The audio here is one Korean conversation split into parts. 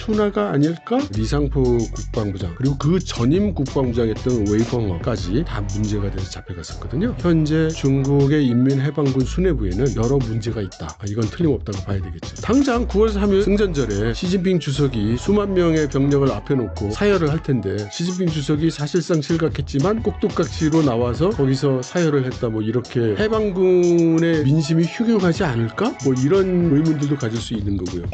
후추나가 아닐까? 리상포 국방부장 그리고 그 전임 국방부장이었던 웨이펑어까지 다 문제가 돼서 잡혀갔었거든요. 현재 중국의 인민해방군 수뇌부에는 여러 문제가 있다. 이건 틀림없다고 봐야 되겠죠. 당장 9월 3일 승전절에 시진핑 주석이 수만 명의 병력을 앞에 놓고 사열을 할 텐데 시진핑 주석이 사실상 실각했지만 꼭두각시로 나와서 거기서 사열을 했다. 뭐 이렇게 해방군의 민심이 흉흉하지 않을까? 뭐 이런 의문들도 가질 수 있는 거고요.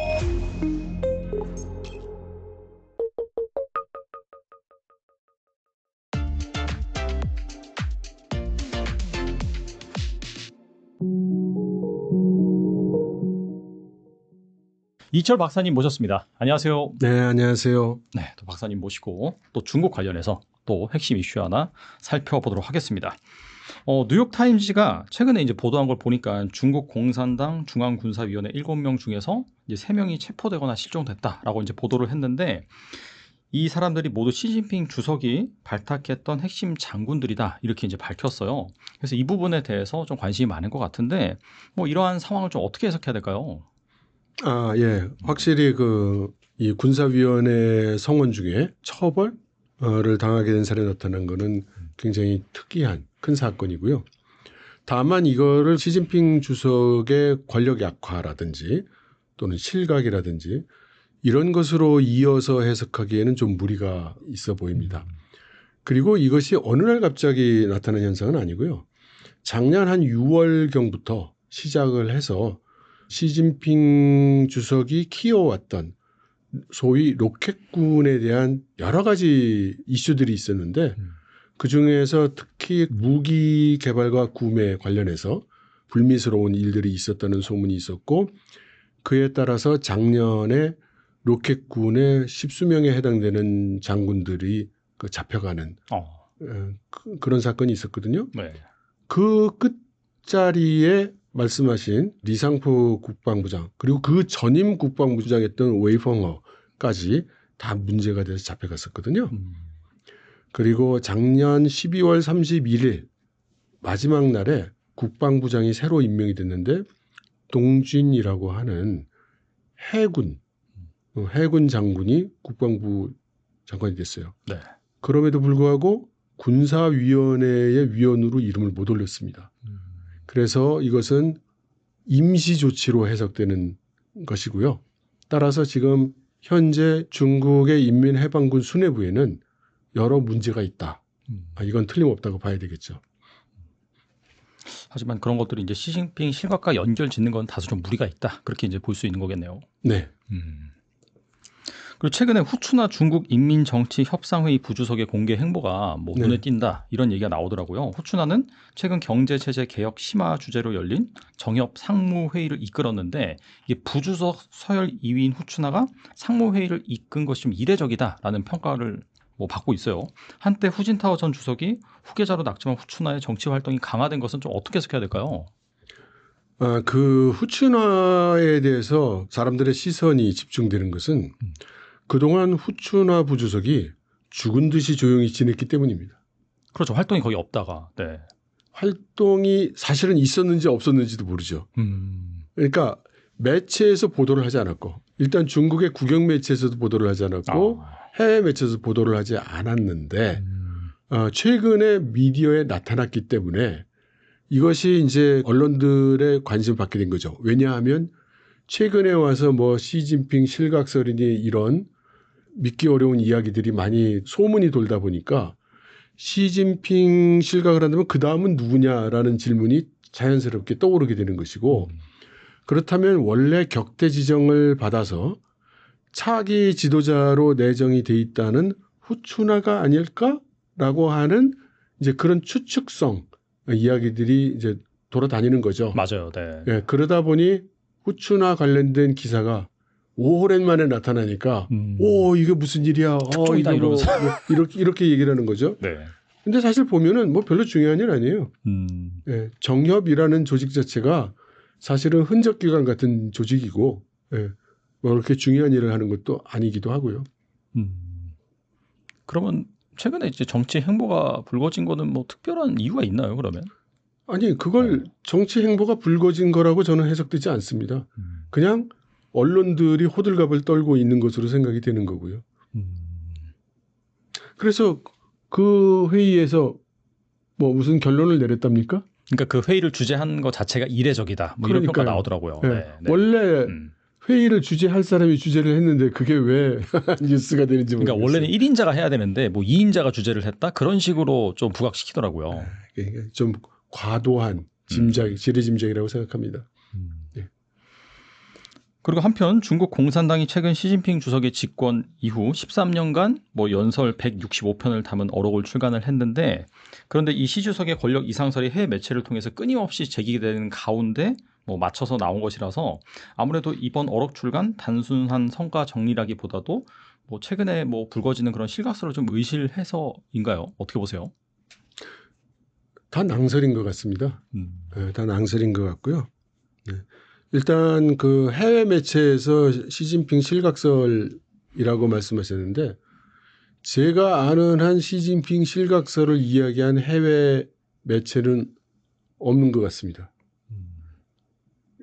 이철 박사님 모셨습니다. 안녕하세요. 네, 안녕하세요. 네, 또 박사님 모시고 또 중국 관련해서 또 핵심 이슈 하나 살펴보도록 하겠습니다. 뉴욕타임즈가 최근에 이제 보도한 걸 보니까 중국 공산당 중앙군사위원회 7명 중에서 이제 3명이 체포되거나 실종됐다라고 이제 보도를 했는데 이 사람들이 모두 시진핑 주석이 발탁했던 핵심 장군들이다 이렇게 이제 밝혔어요. 그래서 이 부분에 대해서 좀 관심이 많은 것 같은데 뭐 이러한 상황을 좀 어떻게 해석해야 될까요? 예. 확실히 이 군사위원회 성원 중에 처벌을 당하게 된 사례가 나타난 거는 굉장히 특이한 큰 사건이고요. 다만 이거를 시진핑 주석의 권력 약화라든지 또는 실각이라든지 이런 것으로 이어서 해석하기에는 좀 무리가 있어 보입니다. 그리고 이것이 어느 날 갑자기 나타난 현상은 아니고요. 작년 한 6월경부터 시작을 해서 시진핑 주석이 키워왔던 소위 로켓군에 대한 여러 가지 이슈들이 있었는데 그중에서 특히 무기 개발과 구매 관련해서 불미스러운 일들이 있었다는 소문이 있었고 그에 따라서 작년에 로켓군의 10수명에 해당되는 장군들이 잡혀가는 그런 사건이 있었거든요. 네. 그 끝자리에 말씀하신 리상포 국방부장 그리고 그 전임 국방부장이었던 웨이펑어까지 다 문제가 돼서 잡혀갔었거든요. 그리고 작년 12월 31일 마지막 날에 국방부장이 새로 임명이 됐는데 동준이라고 하는 해군 장군이 국방부 장관이 됐어요. 네. 그럼에도 불구하고 군사위원회의 위원으로 이름을 못 올렸습니다. 그래서 이것은 임시 조치로 해석되는 것이고요. 따라서 지금 현재 중국의 인민해방군 수뇌부에는 여러 문제가 있다. 이건 틀림없다고 봐야 되겠죠. 하지만 그런 것들이 이제 시진핑 실각과 연결 짓는 건 다소 좀 무리가 있다. 그렇게 이제 볼 수 있는 거겠네요. 네. 그리고 최근에 후추나 중국 인민정치협상회의 부주석의 공개 행보가 뭐 눈에 띈다 이런 얘기가 나오더라고요. 후추나는 최근 경제체제 개혁 심화 주제로 열린 정협 상무회의를 이끌었는데 이게 부주석 서열 2위인 후추나가 상무회의를 이끈 것이 좀 이례적이다라는 평가를 뭐 받고 있어요. 한때 후진타오 전 주석이 후계자로 낙점한 후추나의 정치 활동이 강화된 것은 좀 어떻게 해석해야 될까요? 그 후추나에 대해서 사람들의 시선이 집중되는 것은 그동안 후추나 부주석이 죽은 듯이 조용히 지냈기 때문입니다. 그렇죠. 활동이 거의 없다가. 네. 활동이 사실은 있었는지 없었는지도 모르죠. 그러니까 매체에서 보도를 하지 않았고 일단 중국의 국영 매체에서도 보도를 하지 않았고 해외 매체에서 보도를 하지 않았는데 최근에 미디어에 나타났기 때문에 이것이 이제 언론들의 관심을 받게 된 거죠. 왜냐하면 최근에 와서 뭐 시진핑 실각설이니 이런 믿기 어려운 이야기들이 많이 소문이 돌다 보니까 시진핑 실각을 한다면 그 다음은 누구냐라는 질문이 자연스럽게 떠오르게 되는 것이고 그렇다면 원래 격퇴 지정을 받아서 차기 지도자로 내정이 돼 있다는 후추나가 아닐까라고 하는 이제 그런 추측성 이야기들이 이제 돌아다니는 거죠. 맞아요. 네. 예, 그러다 보니 후추나 관련된 기사가 오랜만에 나타나니까 이게 무슨 일이야? 특종이다 이러면서 이렇게 얘기를 하는 거죠. 네. 근데 사실 보면은 뭐 별로 중요한 일 아니에요. 예, 정협이라는 조직 자체가 사실은 흔적기관 같은 조직이고 예, 뭐 그렇게 중요한 일을 하는 것도 아니기도 하고요. 그러면 최근에 이제 정치 행보가 불거진 거는 뭐 특별한 이유가 있나요? 그러면? 아니 그걸 정치 행보가 불거진 거라고 저는 해석되지 않습니다. 그냥 언론들이 호들갑을 떨고 있는 것으로 생각이 되는 거고요. 그래서 그 회의에서 뭐 무슨 결론을 내렸답니까? 그러니까 그 회의를 주재한 것 자체가 이례적이다. 뭐 이런 평가 그러니까요. 나오더라고요. 네. 네, 네. 원래 회의를 주재할 사람이 주재를 했는데 그게 왜 뉴스가 되는지 모르겠어요. 그러니까 원래는 1인자가 해야 되는데 뭐 2인자가 주재를 했다? 그런 식으로 좀 부각시키더라고요. 그러니까 좀 과도한 지레짐작이라고 생각합니다. 네. 그리고 한편 중국 공산당이 최근 시진핑 주석의 집권 이후 13년간 뭐 연설 165편을 담은 어록을 출간을 했는데, 그런데 이 시 주석의 권력 이상설이 해외 매체를 통해서 끊임없이 제기되는 가운데 뭐 맞춰서 나온 것이라서 아무래도 이번 어록 출간 단순한 성과 정리라기보다도 뭐 최근에 뭐 불거지는 그런 실각설을 좀 의실해서인가요? 어떻게 보세요? 다 낭설인 것 같습니다. 네, 다 낭설인 것 같고요. 네. 일단 그 해외 매체에서 시진핑 실각설이라고 말씀하셨는데, 제가 아는 한 시진핑 실각설을 이야기한 해외 매체는 없는 것 같습니다.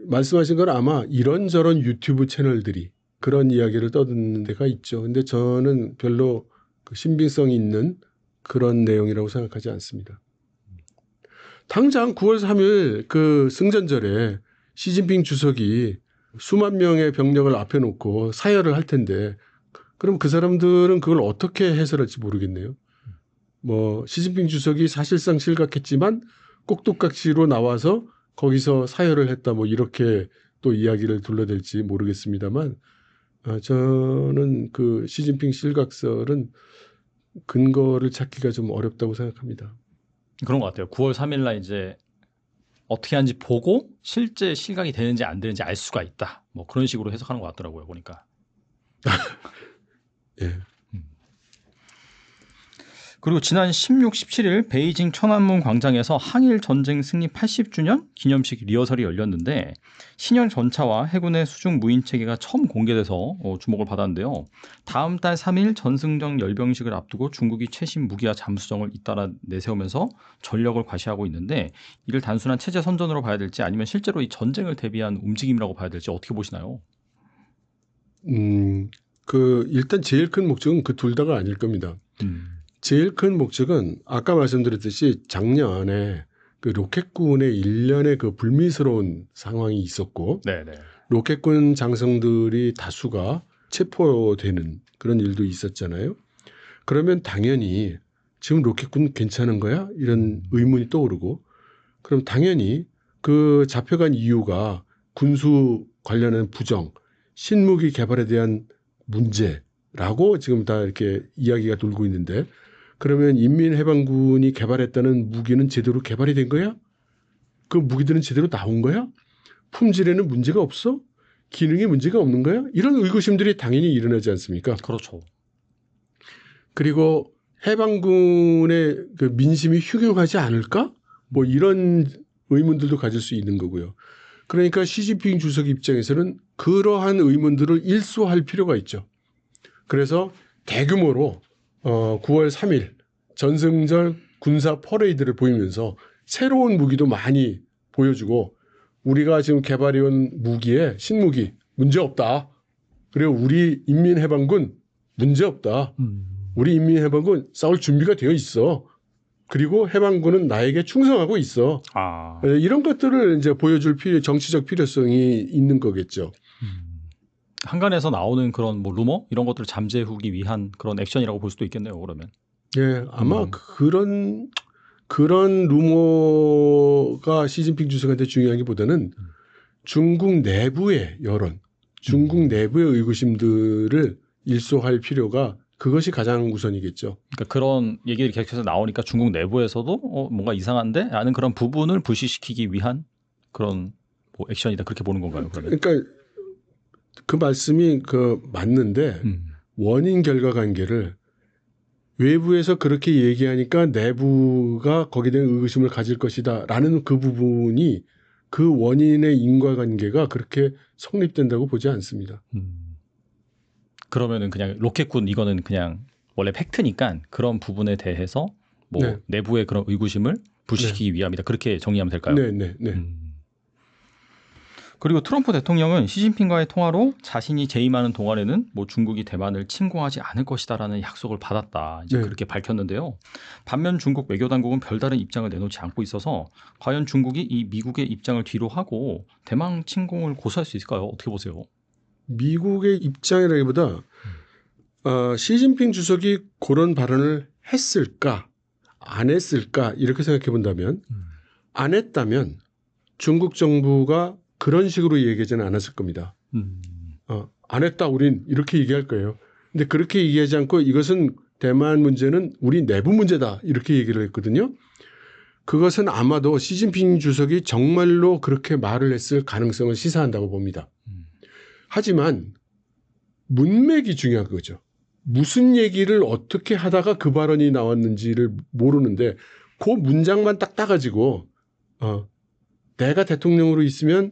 말씀하신 건 아마 이런저런 유튜브 채널들이 그런 이야기를 떠드는 데가 있죠. 근데 저는 별로 그 신빙성이 있는 그런 내용이라고 생각하지 않습니다. 당장 9월 3일 그 승전절에 시진핑 주석이 수만 명의 병력을 앞에 놓고 사열을 할 텐데, 그럼 그 사람들은 그걸 어떻게 해설할지 모르겠네요. 뭐 시진핑 주석이 사실상 실각했지만 꼭두각시로 나와서 거기서 사열을 했다, 뭐 이렇게 또 이야기를 둘러댈지 모르겠습니다만, 저는 그 시진핑 실각설은 근거를 찾기가 좀 어렵다고 생각합니다. 그런 것 같아요. 9월 3일 날 이제 어떻게 하는지 보고 실제 실각이 되는지 안 되는지 알 수가 있다. 뭐 그런 식으로 해석하는 것 같더라고요, 보니까. 예. 그리고 지난 16, 17일 베이징 천안문 광장에서 항일 전쟁 승리 80주년 기념식 리허설이 열렸는데, 신형 전차와 해군의 수중 무인 체계가 처음 공개돼서 주목을 받았는데요. 다음 달 3일 전승정 열병식을 앞두고 중국이 최신 무기와 잠수정을 잇따라 내세우면서 전력을 과시하고 있는데, 이를 단순한 체제 선전으로 봐야 될지 아니면 실제로 이 전쟁을 대비한 움직임이라고 봐야 될지 어떻게 보시나요? 그 일단 제일 큰 목적은 그 둘 다가 아닐 겁니다. 제일 큰 목적은 아까 말씀드렸듯이 작년에 그 로켓군의 일련의 그 불미스러운 상황이 있었고, 네네. 로켓군 장성들이 다수가 체포되는 그런 일도 있었잖아요. 그러면 당연히 지금 로켓군 괜찮은 거야? 이런 의문이 떠오르고, 그럼 당연히 그 잡혀간 이유가 군수 관련한 부정, 신무기 개발에 대한 문제라고 지금 다 이렇게 이야기가 돌고 있는데, 그러면 인민해방군이 개발했다는 무기는 제대로 개발이 된 거야? 그 무기들은 제대로 나온 거야? 품질에는 문제가 없어? 기능에 문제가 없는 거야? 이런 의구심들이 당연히 일어나지 않습니까? 그렇죠. 그리고 해방군의 그 민심이 휴교하지 않을까? 뭐 이런 의문들도 가질 수 있는 거고요. 그러니까 시진핑 주석 입장에서는 그러한 의문들을 일소할 필요가 있죠. 그래서 대규모로 9월 3일 전승절 군사 퍼레이드를 보이면서 새로운 무기도 많이 보여주고, 우리가 지금 개발해온 무기에 신무기 문제없다. 그리고 우리 인민해방군 문제없다. 우리 인민해방군 싸울 준비가 되어 있어. 그리고 해방군은 나에게 충성하고 있어. 이런 것들을 이제 보여줄 정치적 필요성이 있는 거겠죠. 한간에서 나오는 그런 뭐 루머 이런 것들을 잠재우기 위한 그런 액션이라고 볼 수도 있겠네요. 그러면. 예, 아마 그런 루머가 시진핑 주석한테 중요하기보다는 중국 내부의 여론, 중국 내부의 의구심들을 일소할 필요가, 그것이 가장 우선이겠죠. 그러니까 그런 얘기들이 계속해서 나오니까 중국 내부에서도 뭔가 이상한데? 라는 그런 부분을 불식시키기 위한 그런 뭐 액션이다. 그렇게 보는 건가요? 그러면? 그러니까 그 말씀이 맞는데, 원인 결과 관계를 외부에서 그렇게 얘기하니까 내부가 거기에 대한 의구심을 가질 것이다 라는 그 부분이, 그 원인의 인과관계가 그렇게 성립된다고 보지 않습니다. 그러면은 그냥 로켓군 이거는 그냥 원래 팩트니까 그런 부분에 대해서 뭐 네. 내부의 그런 의구심을 불식시키기 위함이다. 그렇게 정리하면 될까요? 네. 그리고 트럼프 대통령은 시진핑과의 통화로 자신이 재임하는 동안에는 뭐 중국이 대만을 침공하지 않을 것이다라는 약속을 받았다. 이제 네. 그렇게 밝혔는데요. 반면 중국 외교 당국은 별다른 입장을 내놓지 않고 있어서 과연 중국이 이 미국의 입장을 뒤로 하고 대만 침공을 고수할 수 있을까요? 어떻게 보세요? 미국의 입장이라기보다 시진핑 주석이 그런 발언을 했을까 안 했을까 이렇게 생각해 본다면 안 했다면 중국 정부가 그런 식으로 얘기하지는 않았을 겁니다. 안 했다 우린 이렇게 얘기할 거예요. 근데 그렇게 얘기하지 않고 이것은 대만 문제는 우리 내부 문제다 이렇게 얘기를 했거든요. 그것은 아마도 시진핑 주석이 정말로 그렇게 말을 했을 가능성을 시사한다고 봅니다. 하지만 문맥이 중요한 거죠. 무슨 얘기를 어떻게 하다가 그 발언이 나왔는지를 모르는데 그 문장만 딱 따가지고 내가 대통령으로 있으면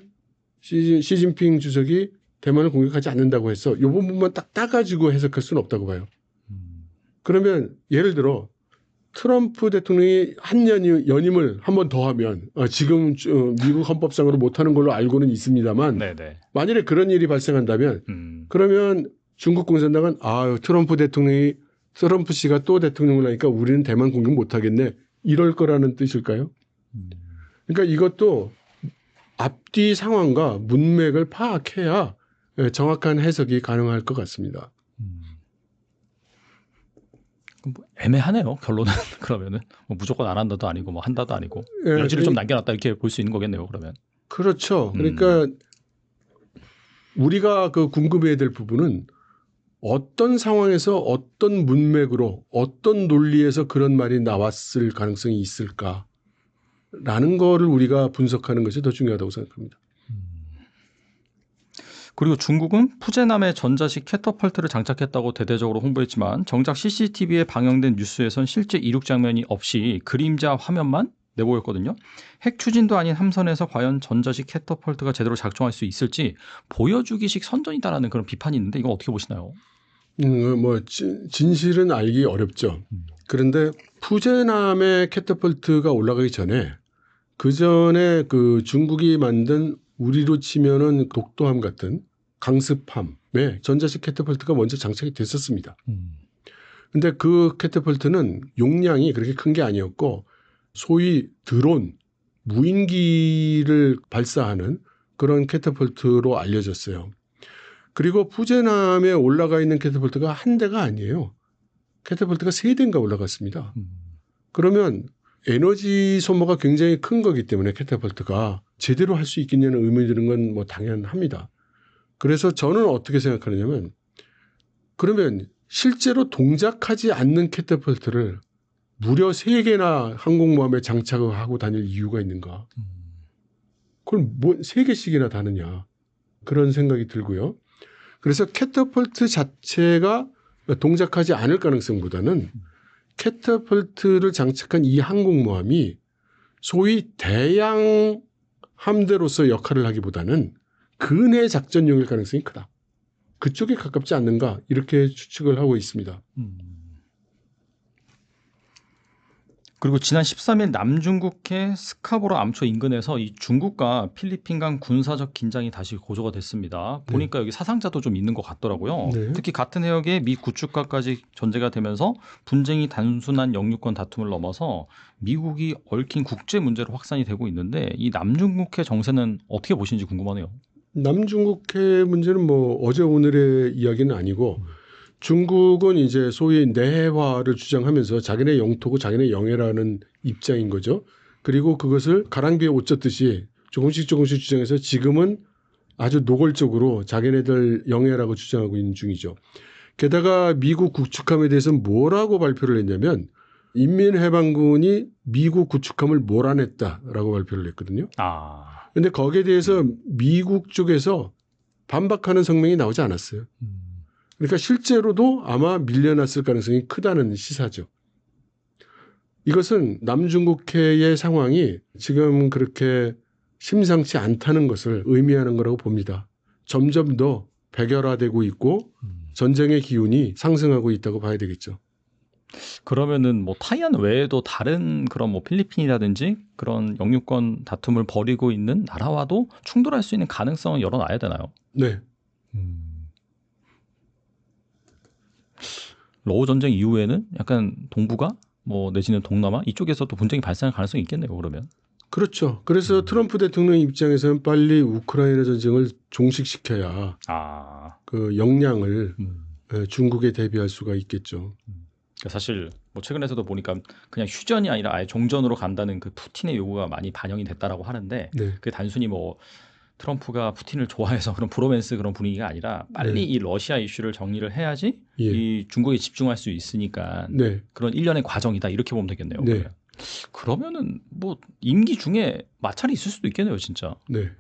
시진핑 주석이 대만을 공격하지 않는다고 해서 이 부분만 딱 따가지고 해석할 수는 없다고 봐요. 그러면 예를 들어 트럼프 대통령이 한 연임을 한 번 더 하면 지금 미국 헌법상으로 못하는 걸로 알고는 있습니다만 네네. 만일에 그런 일이 발생한다면 그러면 중국 공산당은 트럼프 씨가 또 대통령을 하니까 우리는 대만 공격 못하겠네 이럴 거라는 뜻일까요? 그러니까 이것도 앞뒤 상황과 문맥을 파악해야 정확한 해석이 가능할 것 같습니다. 뭐 애매하네요. 결론은 그러면은 뭐 무조건 안 한다도 아니고 뭐 한다도 아니고 여지를 좀 남겨놨다 이렇게 볼 수 있는 거겠네요. 그러면 그렇죠. 그러니까 우리가 그 궁금해야 될 부분은 어떤 상황에서 어떤 문맥으로 어떤 논리에서 그런 말이 나왔을 가능성이 있을까라는 거를 우리가 분석하는 것이 더 중요하다고 생각합니다. 그리고 중국은 푸제남에 전자식 캐터펄트를 장착했다고 대대적으로 홍보했지만 정작 CCTV에 방영된 뉴스에선 실제 이륙 장면이 없이 그림자 화면만 내보였거든요. 핵 추진도 아닌 함선에서 과연 전자식 캐터펄트가 제대로 작동할 수 있을지 보여주기식 선전이다라는 그런 비판이 있는데 이건 어떻게 보시나요? 진실은 알기 어렵죠. 그런데 푸제남의 캐터펄트가 올라가기 전에 그 전에 그 중국이 만든 우리로 치면은 독도함 같은 강습함에 전자식 캐터펄트가 먼저 장착이 됐었습니다. 근데 그 캐터펄트는 용량이 그렇게 큰 게 아니었고 소위 드론, 무인기를 발사하는 그런 캐터펄트로 알려졌어요. 그리고 푸제남에 올라가 있는 캐터펄트가 한 대가 아니에요. 캐터펄트가 3대인가 올라갔습니다. 그러면 에너지 소모가 굉장히 큰 거기 때문에 캐터펄트가 제대로 할 수 있겠냐는 의문이 드는 건 뭐 당연합니다. 그래서 저는 어떻게 생각하느냐면 그러면 실제로 동작하지 않는 캐터펄트를 무려 3개나 항공모함에 장착을 하고 다닐 이유가 있는가? 그걸 뭐 3개씩이나 다느냐? 그런 생각이 들고요. 그래서 캐터펄트 자체가 동작하지 않을 가능성보다는 캐터펄트를 장착한 이 항공모함이 소위 대양 함대로서 역할을 하기보다는 근해 작전용일 가능성이 크다. 그쪽에 가깝지 않는가 이렇게 추측을 하고 있습니다. 그리고 지난 13일 남중국해 스카보로 암초 인근에서 이 중국과 필리핀 간 군사적 긴장이 다시 고조가 됐습니다. 보니까 여기 사상자도 좀 있는 것 같더라고요. 네. 특히 같은 해역에 미 구축과까지 전제가 되면서 분쟁이 단순한 영유권 다툼을 넘어서 미국이 얽힌 국제 문제로 확산이 되고 있는데 이 남중국해 정세는 어떻게 보시는지 궁금하네요. 남중국해 문제는 뭐 어제 오늘의 이야기는 아니고 중국은 이제 소위 내해화를 주장하면서 자기네 영토고 자기네 영해라는 입장인 거죠. 그리고 그것을 가랑비에 옷 젖듯이 조금씩 주장해서 지금은 아주 노골적으로 자기네들 영해라고 주장하고 있는 중이죠. 게다가 미국 구축함에 대해서 뭐라고 발표를 했냐면 인민해방군이 미국 구축함을 몰아냈다라고 발표를 했거든요. 그런데 거기에 대해서 미국 쪽에서 반박하는 성명이 나오지 않았어요. 그러니까 실제로도 아마 밀려났을 가능성이 크다는 시사죠. 이것은 남중국해의 상황이 지금 그렇게 심상치 않다는 것을 의미하는 거라고 봅니다. 점점 더 백열화되고 있고 전쟁의 기운이 상승하고 있다고 봐야 되겠죠. 그러면은 뭐 타이완 외에도 다른 그런 뭐 필리핀이라든지 그런 영유권 다툼을 벌이고 있는 나라와도 충돌할 수 있는 가능성은 열어놔야 되나요? 네. 러우 전쟁 이후에는 약간 동북아 뭐 내지는 동남아 이쪽에서도 분쟁이 발생할 가능성이 있겠네요. 그러면. 그렇죠. 그래서 트럼프 대통령 입장에서는 빨리 우크라이나 전쟁을 종식시켜야 아, 그 역량을 중국에 대비할 수가 있겠죠. 그러니까 사실 뭐 최근에서도 보니까 그냥 휴전이 아니라 아예 종전으로 간다는 그 푸틴의 요구가 많이 반영이 됐다라고 하는데 네. 그게 단순히 뭐 트럼프가 푸틴을 좋아해서 그런 브로맨스 그런 분위기가 아니라 빨리 네. 이 러시아 이슈를 정리를 해야지 예. 이 중국에 집중할 수 있으니까 네. 그런 일련의 과정이다 이렇게 보면 되겠네요. 네. 그러면은 뭐 임기 중에 마찰이 있을 수도 있겠네요, 진짜. 네.